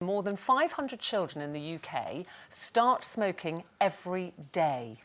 More than 500 children in the UK start smoking every day.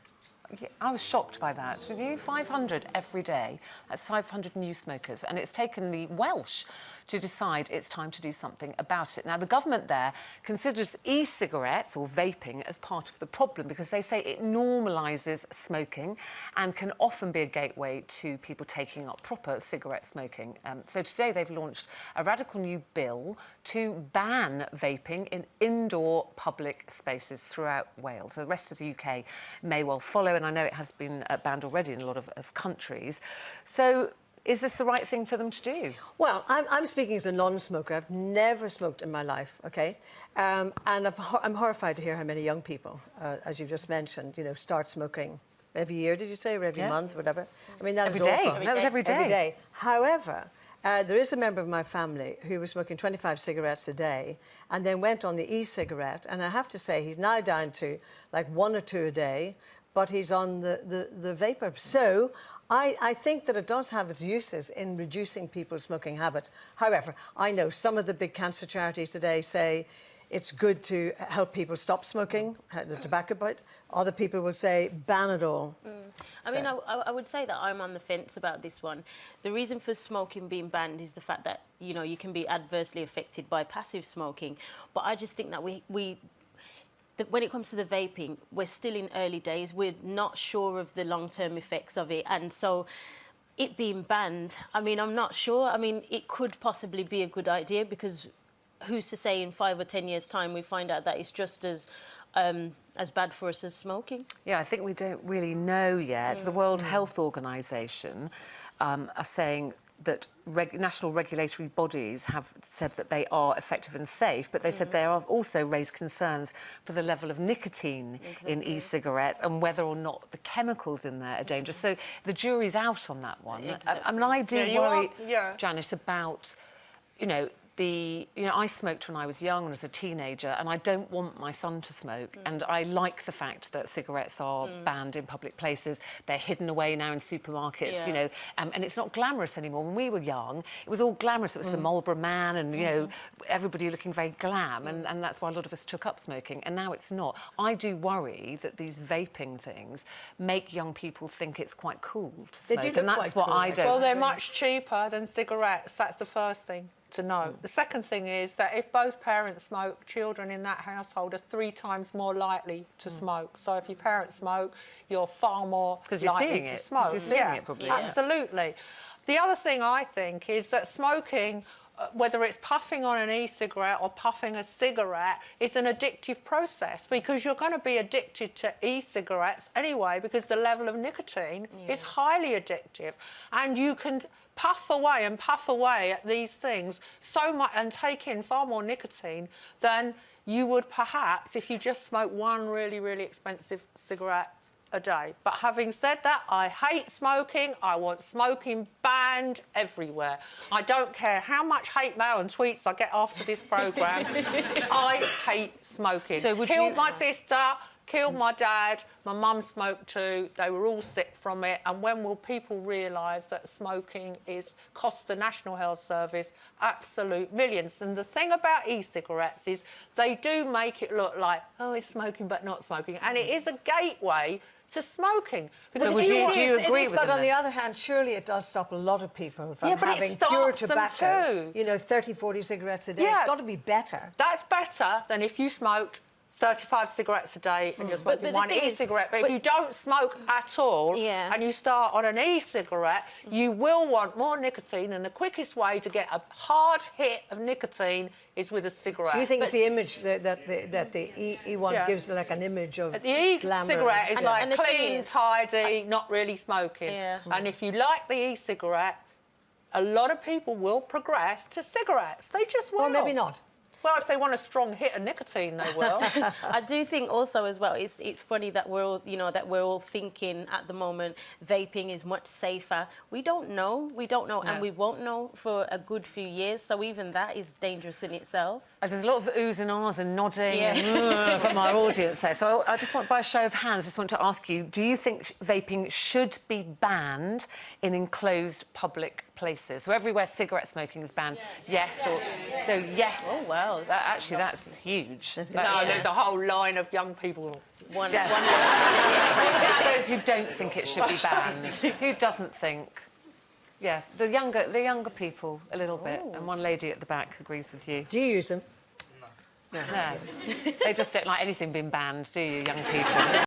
I was shocked by that. 500 every day. That's 500 new smokers. And it's taken the Welsh to decide it's time to do something about it. Now, the government there considers e-cigarettes or vaping as part of the problem because they say it normalises smoking and can often be a gateway to people taking up proper cigarette smoking. So today they've launched a radical new bill to ban vaping in indoor public spaces throughout Wales. So the rest of the UK may well follow, and I know it has been banned already in a lot of countries. So is this the right thing for them to do? Well, I'm speaking as a non-smoker. I've never smoked in my life, OK? And I'm horrified to hear how many young people, as you've just mentioned, you know, start smoking every year, did you say, or every month, whatever? I mean, that is awful. That was every day. Every day. However, there is a member of my family who was smoking 25 cigarettes a day and then went on the e-cigarette, and I have to say he's now down to like 1 or 2 a day, but he's on the vapor. So I think that it does have its uses in reducing people's smoking habits. However, I know some of the big cancer charities today say it's good to help people stop smoking, the tobacco bite. Other people will say ban it all. I mean, I would say that I'm on the fence about this one. The reason for smoking being banned is the fact that, you know, you can be adversely affected by passive smoking. But I just think that when it comes to the vaping, we're still in early days. We're not sure of the long-term effects of it. And so it being banned, I mean, I'm not sure. I mean, it could possibly be a good idea because who's to say in 5 or 10 years' time we find out that it's just as bad for us as smoking? Yeah, I think we don't really know yet. The World Health Organization are saying that national regulatory bodies have said that they are effective and safe, but they said they have also raised concerns for the level of nicotine in e-cigarettes and whether or not the chemicals in there are dangerous. So the jury's out on that one. I mean, I do worry, Janice, about, I smoked when I was young and as a teenager, and I don't want my son to smoke. And I like the fact that cigarettes are banned in public places. They're hidden away now in supermarkets, and it's not glamorous anymore. When we were young, it was all glamorous. It was the Marlboro Man and, everybody looking very glam. And that's why a lot of us took up smoking. And now it's not. I do worry that these vaping things make young people think it's quite cool to smoke. They do look and that's what cool, I don't. Well, they're much cheaper than cigarettes. That's the first thing to know. The second thing is that if both parents smoke, children in that household are 3 times more likely to smoke. So if your parents smoke, you're far more likely to smoke. You're seeing it, probably. Absolutely. The other thing I think is that smoking, whether it's puffing on an e-cigarette or puffing a cigarette, is an addictive process because you're going to be addicted to e-cigarettes anyway because the level of nicotine is highly addictive. And you can puff away at these things so much and take in far more nicotine than you would perhaps if you just smoke one really, really expensive cigarette a day. But having said that, I hate smoking. I want smoking banned everywhere. I don't care how much hate mail and tweets I get after this programme. I hate smoking. So would Killed my sister, killed my dad, my mum smoked too, they were all sick from it, and when will people realise that smoking costs the National Health Service absolute millions? And the thing about e-cigarettes is they do make it look like, oh, it's smoking but not smoking, and it is a gateway to smoking. Because do you agree with But them, on the other hand, surely it does stop a lot of people from having it pure starts them tobacco. too. 30, 40 cigarettes a day. It's got to be better. That's better than if you smoked 35 cigarettes a day and you're smoking one e-cigarette. But if you don't smoke at all and you start on an e-cigarette, you will want more nicotine, and the quickest way to get a hard hit of nicotine is with a cigarette. So you think it's the image that the E1 gives, like an image of the e-cigarette is like clean, tidy, not really smoking. And if you like the e-cigarette, a lot of people will progress to cigarettes. They just will. Or maybe not. Well, if they want a strong hit of nicotine, they will. I do think also as well, it's funny that we're all thinking at the moment vaping is much safer. We don't know, and we won't know for a good few years. So even that is dangerous in itself. There's a lot of oohs and ahs and nodding from our audience there. So I just want, by a show of hands, just want to ask you: do you think vaping should be banned in enclosed public places. So everywhere cigarette smoking is banned, yes. Or, so yes. Oh, wow. Actually, that's huge. That's That's- No, there's a whole line of young people. One There are those who don't think it should be banned. Who doesn't think? Yeah, the younger people a little bit, and one lady at the back agrees with you. Do you use them? No, they just don't like anything being banned, do you, young people?